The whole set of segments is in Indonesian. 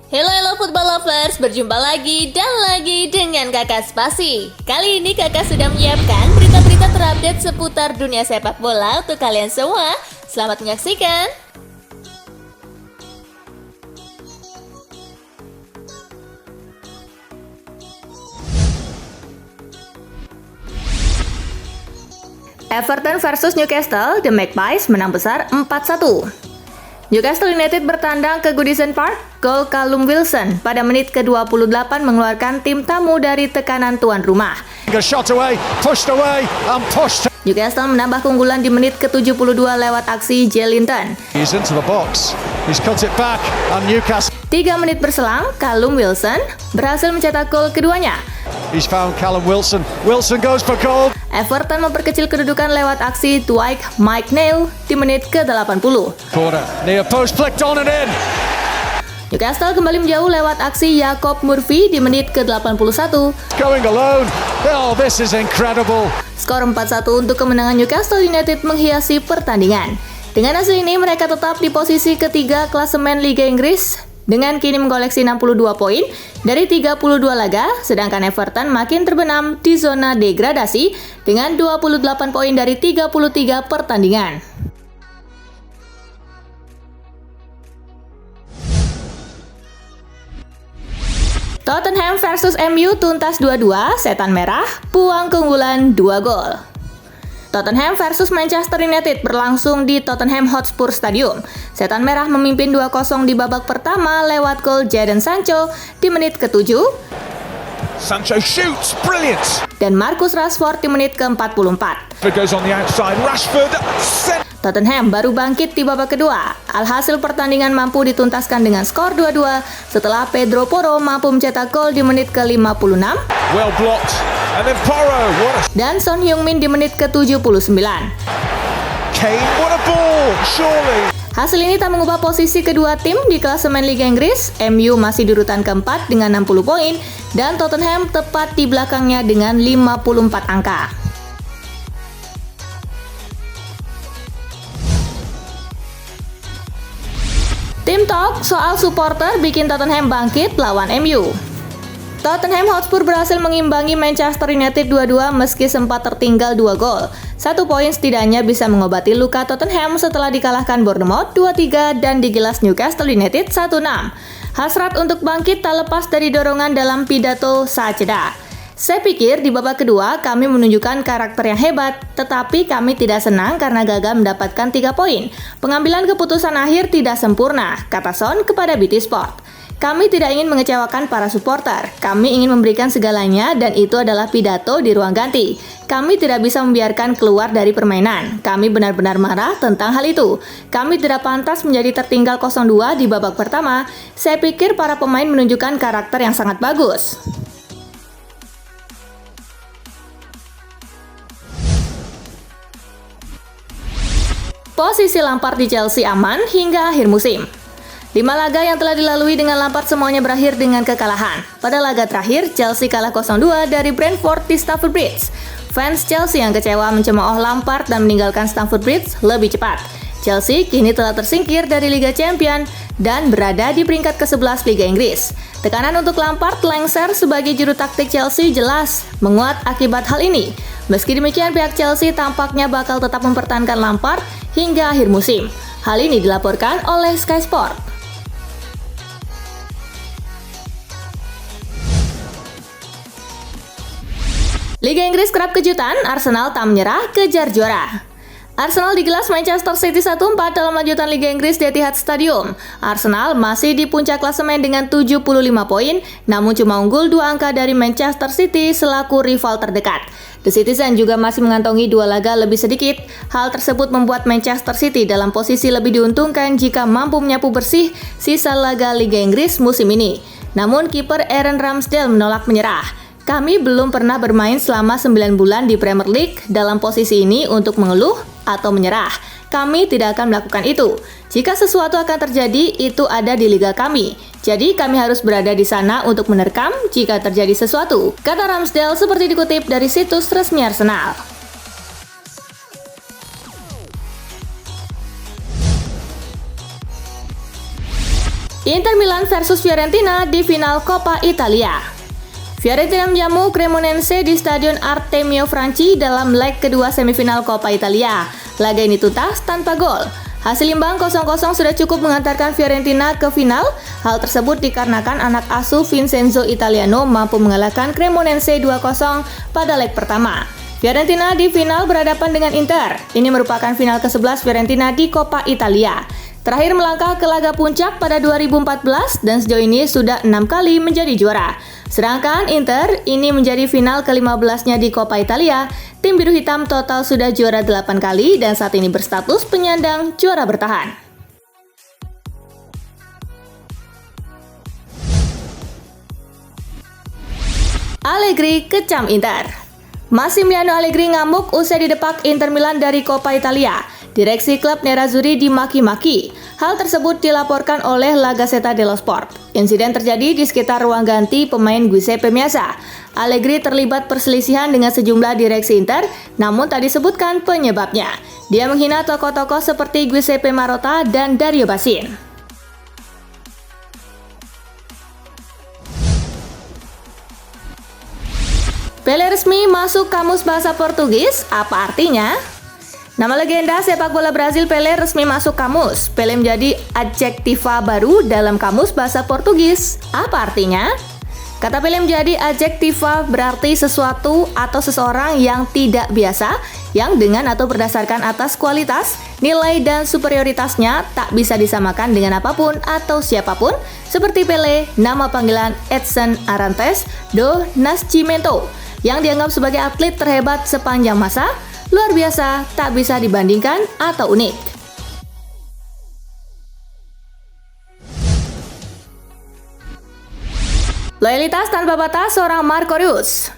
Hello football lovers, berjumpa lagi dan lagi dengan Kakak Spasi. Kali ini Kakak sudah menyiapkan berita-berita terupdate seputar dunia sepak bola untuk kalian semua. Selamat menyaksikan. Everton versus Newcastle, The Magpies menang besar 4-1. Newcastle United bertandang ke Goodison Park. Gol Callum Wilson pada menit ke-28 mengeluarkan tim tamu dari tekanan tuan rumah. Newcastle menambah keunggulan di menit ke-72 lewat aksi Joelinton. 3 menit berselang, Callum Wilson berhasil mencetak gol keduanya. He's found Callum Wilson. Wilson goes for goal. Everton memperkecil kedudukan lewat aksi Dwight McNeil di menit ke-80. Corner, near post, flicked on and in. Newcastle kembali menjauh lewat aksi Jacob Murphy di menit ke-81. Going alone. Oh, this is incredible. Skor 4-1 untuk kemenangan Newcastle United menghiasi pertandingan. Dengan hasil ini, mereka tetap di posisi ketiga klasemen Liga Inggris dengan kini mengoleksi 62 poin dari 32 laga, sedangkan Everton makin terbenam di zona degradasi dengan 28 poin dari 33 pertandingan. Tottenham versus MU tuntas 2-2, setan merah buang keunggulan 2 gol. Tottenham versus Manchester United berlangsung di Tottenham Hotspur Stadium. Setan Merah memimpin 2-0 di babak pertama lewat gol Jadon Sancho di menit ke-7. Sancho shoots, brilliant. Dan Marcus Rashford di menit ke-44. It goes on the outside, Rashford. Tottenham baru bangkit di babak kedua. Alhasil pertandingan mampu dituntaskan dengan skor 2-2 setelah Pedro Porro mampu mencetak gol di menit ke-56. Well blocked. And then Porro, dan Son Heung-min di menit ke-79. Kane, what a ball, surely. Hasil ini tak mengubah posisi kedua tim di klasemen Liga Inggris. MU masih di urutan keempat dengan 60 poin dan Tottenham tepat di belakangnya dengan 54 angka. Tim Talk soal supporter bikin Tottenham bangkit lawan MU. Tottenham Hotspur berhasil mengimbangi Manchester United 2-2 meski sempat tertinggal 2 gol. 1 poin setidaknya bisa mengobati luka Tottenham setelah dikalahkan Bournemouth 2-3 dan digilas Newcastle United 1-6. Hasrat untuk bangkit tak lepas dari dorongan dalam pidato saat jeda. Saya pikir di babak kedua kami menunjukkan karakter yang hebat, tetapi kami tidak senang karena gagal mendapatkan 3 poin. Pengambilan keputusan akhir tidak sempurna, kata Son kepada BT Sport. Kami tidak ingin mengecewakan para supporter. Kami ingin memberikan segalanya dan itu adalah pidato di ruang ganti. Kami tidak bisa membiarkan keluar dari permainan. Kami benar-benar marah tentang hal itu. Kami tidak pantas menjadi tertinggal 0-2 di babak pertama. Saya pikir para pemain menunjukkan karakter yang sangat bagus. Posisi Lampard di Chelsea aman hingga akhir musim. 5 laga yang telah dilalui dengan Lampard semuanya berakhir dengan kekalahan. Pada laga terakhir, Chelsea kalah 0-2 dari Brentford di Stamford Bridge. Fans Chelsea yang kecewa mencemooh Lampard dan meninggalkan Stamford Bridge lebih cepat. Chelsea kini telah tersingkir dari Liga Champions dan berada di peringkat ke-11 Liga Inggris. Tekanan untuk Lampard lengser sebagai juru taktik Chelsea jelas menguat akibat hal ini. Meski demikian, pihak Chelsea tampaknya bakal tetap mempertahankan Lampard hingga akhir musim. Hal ini dilaporkan oleh Sky Sport. Liga Inggris kerap kejutan, Arsenal tak menyerah, kejar juara. Arsenal digelas Manchester City 1-4 dalam lanjutan Liga Inggris di Etihad Stadium. Arsenal masih di puncak klasemen dengan 75 poin, namun cuma unggul 2 angka dari Manchester City selaku rival terdekat. The Citizen juga masih mengantongi 2 laga lebih sedikit. Hal tersebut membuat Manchester City dalam posisi lebih diuntungkan jika mampu menyapu bersih sisa laga Liga Inggris musim ini. Namun kiper Aaron Ramsdale menolak menyerah. Kami belum pernah bermain selama 9 bulan di Premier League dalam posisi ini untuk mengeluh atau menyerah. Kami tidak akan melakukan itu. Jika sesuatu akan terjadi, itu ada di liga kami. Jadi kami harus berada di sana untuk menerkam jika terjadi sesuatu, kata Ramsdale seperti dikutip dari situs resmi Arsenal. Inter Milan versus Fiorentina di final Coppa Italia. Fiorentina menjamu Cremonese di Stadion Artemio Franchi dalam leg kedua semifinal Coppa Italia. Laga ini tuntas tanpa gol. Hasil imbang 0-0 sudah cukup mengantarkan Fiorentina ke final. Hal tersebut dikarenakan anak asuh Vincenzo Italiano mampu mengalahkan Cremonese 2-0 pada leg pertama. Fiorentina di final berhadapan dengan Inter. Ini merupakan final ke-11 Fiorentina di Coppa Italia. Terakhir melangkah ke laga puncak pada 2014 dan sejauh ini sudah 6 kali menjadi juara. Sedangkan Inter ini menjadi final ke-15-nya di Coppa Italia. Tim biru hitam total sudah juara 8 kali dan saat ini berstatus penyandang juara bertahan. Allegri kecam Inter. Massimiliano Allegri ngamuk usai didepak Inter Milan dari Coppa Italia. Direksi klub Nerazzurri dimaki-maki. Hal tersebut dilaporkan oleh La Gazzetta dello Sport. Insiden terjadi di sekitar ruang ganti pemain Giuseppe Meazza. Allegri terlibat perselisihan dengan sejumlah direksi Inter, namun tak disebutkan penyebabnya. Dia menghina tokoh-tokoh seperti Giuseppe Marotta dan Dario Bassin. Pelé resmi masuk kamus bahasa Portugis, apa artinya? Nama legenda sepak bola Brazil Pelé resmi masuk kamus. Pelé menjadi adjektiva baru dalam kamus bahasa Portugis. Apa artinya? Kata Pelé menjadi adjektiva berarti sesuatu atau seseorang yang tidak biasa, yang dengan atau berdasarkan atas kualitas, nilai dan superioritasnya tak bisa disamakan dengan apapun atau siapapun, seperti Pelé, nama panggilan Edson Arantes do Nascimento, yang dianggap sebagai atlet terhebat sepanjang masa, luar biasa, tak bisa dibandingkan, atau unik. Loyalitas tanpa batas seorang Marco Reus.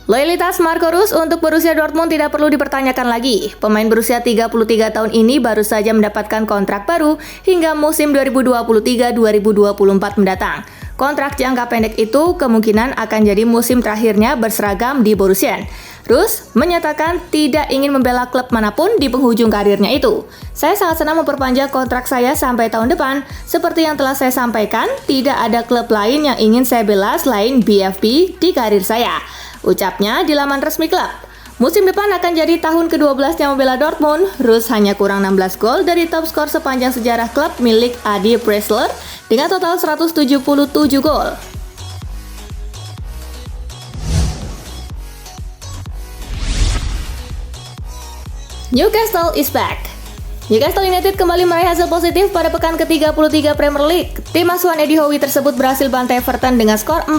Loyalitas Marco Reus untuk Borussia Dortmund tidak perlu dipertanyakan lagi. Pemain berusia 33 tahun ini baru saja mendapatkan kontrak baru hingga musim 2023-2024 mendatang. Kontrak jangka pendek itu kemungkinan akan jadi musim terakhirnya berseragam di Borussia. Reus menyatakan tidak ingin membela klub manapun di penghujung karirnya itu. Saya sangat senang memperpanjang kontrak saya sampai tahun depan. Seperti yang telah saya sampaikan, tidak ada klub lain yang ingin saya bela selain BFP di karir saya, ucapnya di laman resmi klub. Musim depan akan jadi tahun ke-12-nya membela Dortmund. Reus hanya kurang 16 gol dari top skor sepanjang sejarah klub milik Adi Pressler dengan total 177 gol. Newcastle is back. Newcastle United kembali meraih hasil positif pada pekan ke-33 Premier League. Tim asuhan Eddie Howe tersebut berhasil bantai Everton dengan skor 4-1.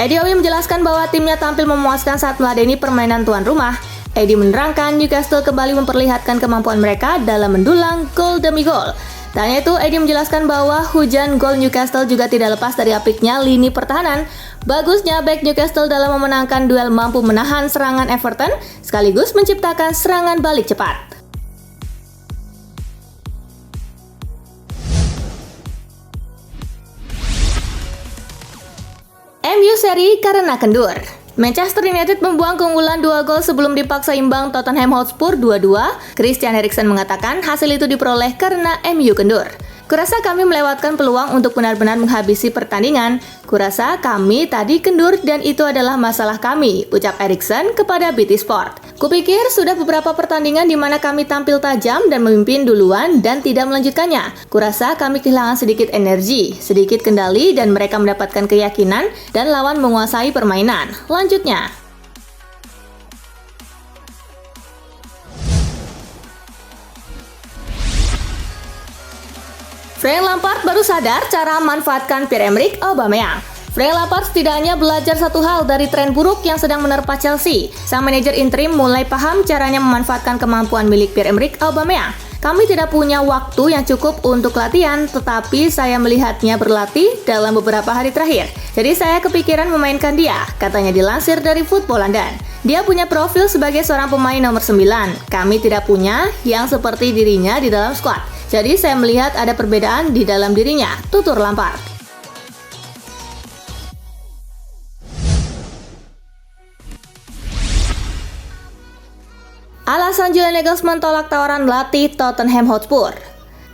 Eddie Howe menjelaskan bahwa timnya tampil memuaskan saat meladeni permainan tuan rumah. Eddie menerangkan Newcastle kembali memperlihatkan kemampuan mereka dalam mendulang gol demi gol. Tak hanya itu, Eddie menjelaskan bahwa hujan gol Newcastle juga tidak lepas dari apiknya lini pertahanan. Bagusnya bek Newcastle dalam memenangkan duel mampu menahan serangan Everton, sekaligus menciptakan serangan balik cepat. MU seri karena kendur. Manchester United membuang keunggulan 2 gol sebelum dipaksa imbang Tottenham Hotspur 2-2. Christian Eriksen mengatakan hasil itu diperoleh karena MU kendur. Kurasa kami melewatkan peluang untuk benar-benar menghabisi pertandingan. Kurasa kami tadi kendur dan itu adalah masalah kami, ucap Eriksen kepada BT Sport. Kupikir sudah beberapa pertandingan di mana kami tampil tajam dan memimpin duluan dan tidak melanjutkannya. Kurasa kami kehilangan sedikit energi, sedikit kendali dan mereka mendapatkan keyakinan dan lawan menguasai permainan. Lanjutnya. Frank Lampard baru sadar cara memanfaatkan Pierre-Emerick Aubameyang. Frank Lampard setidaknya belajar satu hal dari tren buruk yang sedang menerpa Chelsea. Sang manajer interim mulai paham caranya memanfaatkan kemampuan milik Pierre-Emerick Aubameyang. Kami tidak punya waktu yang cukup untuk latihan, tetapi saya melihatnya berlatih dalam beberapa hari terakhir. Jadi saya kepikiran memainkan dia, katanya dilansir dari Football London. Dia punya profil sebagai seorang pemain nomor 9. Kami tidak punya yang seperti dirinya di dalam skuad. Jadi saya melihat ada perbedaan di dalam dirinya, tutur Lampard. Alasan Julian Nagelsmann tolak tawaran melatih Tottenham Hotspur.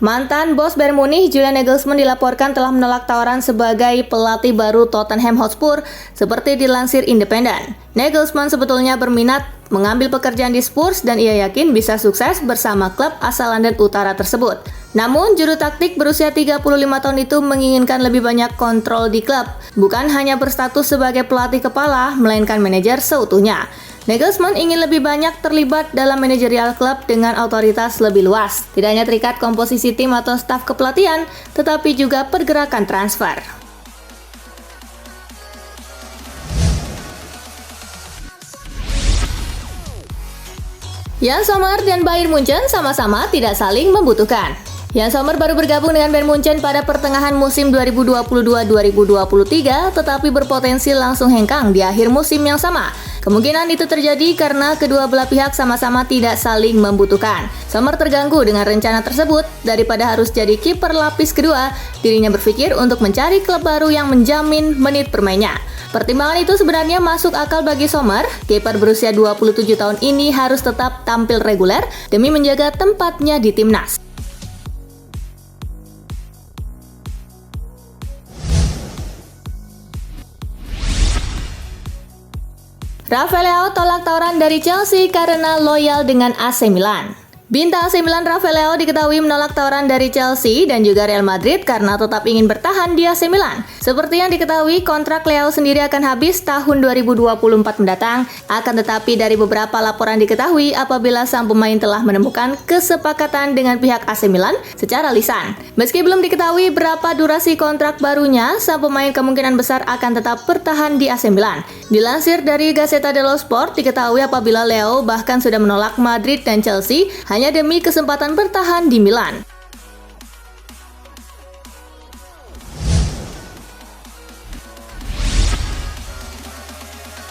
Mantan bos Bayern Munich Julian Nagelsmann dilaporkan telah menolak tawaran sebagai pelatih baru Tottenham Hotspur seperti dilansir Independen. Nagelsmann sebetulnya berminat mengambil pekerjaan di Spurs dan ia yakin bisa sukses bersama klub asal London Utara tersebut. Namun, juru taktik berusia 35 tahun itu menginginkan lebih banyak kontrol di klub, bukan hanya berstatus sebagai pelatih kepala, melainkan manajer seutuhnya. Nagelsmann ingin lebih banyak terlibat dalam manajerial klub dengan otoritas lebih luas. Tidak hanya terikat komposisi tim atau staf kepelatihan, tetapi juga pergerakan transfer. Jan Sommer dan Bayern Munchen sama-sama tidak saling membutuhkan. Jan Sommer baru bergabung dengan Bayern Munchen pada pertengahan musim 2022-2023, tetapi berpotensi langsung hengkang di akhir musim yang sama. Kemungkinan itu terjadi karena kedua belah pihak sama-sama tidak saling membutuhkan. Sommer terganggu dengan rencana tersebut. Daripada harus jadi kiper lapis kedua, dirinya berpikir untuk mencari klub baru yang menjamin menit bermainnya. Pertimbangan itu sebenarnya masuk akal bagi Sommer. Kiper berusia 27 tahun ini harus tetap tampil reguler demi menjaga tempatnya di timnas. Rafael Leao tolak tawaran dari Chelsea karena loyal dengan AC Milan. Bintang AC Milan Rafael Leao diketahui menolak tawaran dari Chelsea dan juga Real Madrid karena tetap ingin bertahan di AC Milan. Seperti yang diketahui, kontrak Leao sendiri akan habis tahun 2024 mendatang. Akan tetapi dari beberapa laporan diketahui apabila sang pemain telah menemukan kesepakatan dengan pihak AC Milan secara lisan. Meski belum diketahui berapa durasi kontrak barunya, sang pemain kemungkinan besar akan tetap bertahan di AC Milan. Dilansir dari Gazzetta dello Sport, diketahui apabila Leao bahkan sudah menolak Madrid dan Chelsea hanya demi kesempatan bertahan di Milan.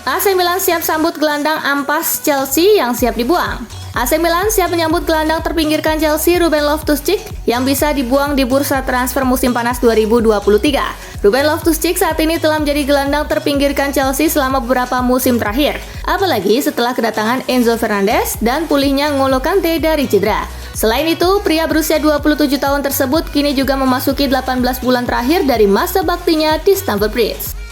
AC Milan siap sambut gelandang ampas Chelsea yang siap dibuang. AC Milan siap menyambut gelandang terpinggirkan Chelsea Ruben Loftus-Cheek yang bisa dibuang di bursa transfer musim panas 2023. Ruben Loftus-Cheek saat ini telah menjadi gelandang terpinggirkan Chelsea selama beberapa musim terakhir. Apalagi setelah kedatangan Enzo Fernandez dan pulihnya N'Golo Kante dari cedera. Selain itu, pria berusia 27 tahun tersebut kini juga memasuki 18 bulan terakhir dari masa baktinya di Stamford Bridge.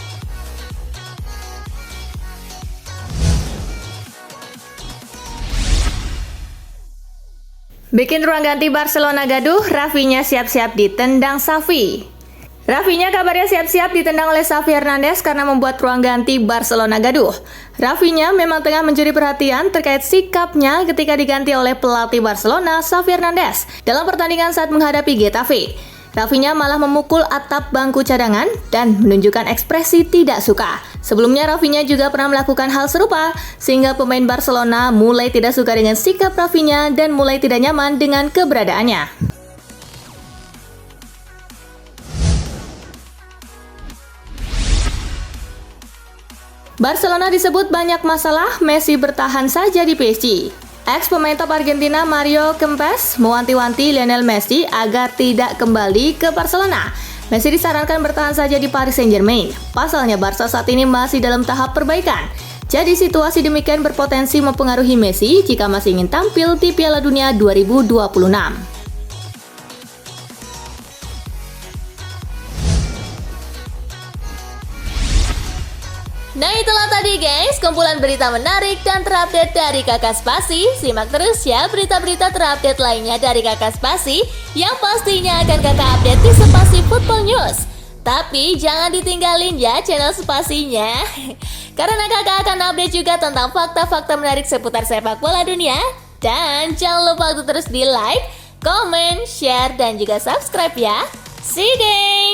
Bikin ruang ganti Barcelona gaduh, Rafinha siap-siap ditendang Xavi. Rafinha kabarnya siap-siap ditendang oleh Xavi Hernandez karena membuat ruang ganti Barcelona gaduh. Rafinha memang tengah mencuri perhatian terkait sikapnya ketika diganti oleh pelatih Barcelona, Xavi Hernandez, dalam pertandingan saat menghadapi Getafe. Rafinha malah memukul atap bangku cadangan dan menunjukkan ekspresi tidak suka. Sebelumnya Rafinha juga pernah melakukan hal serupa, sehingga pemain Barcelona mulai tidak suka dengan sikap Rafinha dan mulai tidak nyaman dengan keberadaannya. Barcelona disebut banyak masalah, Messi bertahan saja di PSG. Ex-pemain top Argentina Mario Kempes mewanti-wanti Lionel Messi agar tidak kembali ke Barcelona. Messi disarankan bertahan saja di Paris Saint-Germain. Pasalnya Barca saat ini masih dalam tahap perbaikan. Jadi situasi demikian berpotensi mempengaruhi Messi jika masih ingin tampil di Piala Dunia 2026. Nah itulah tadi guys, kumpulan berita menarik dan terupdate dari Kakak Spasi. Simak terus ya berita-berita terupdate lainnya dari Kakak Spasi yang pastinya akan Kakak update di Spasi Football News. Tapi jangan ditinggalin ya channel Spasinya, karena Kakak akan update juga tentang fakta-fakta menarik seputar sepak bola dunia. Dan jangan lupa untuk terus di like, comment, share, dan juga subscribe ya. See you guys!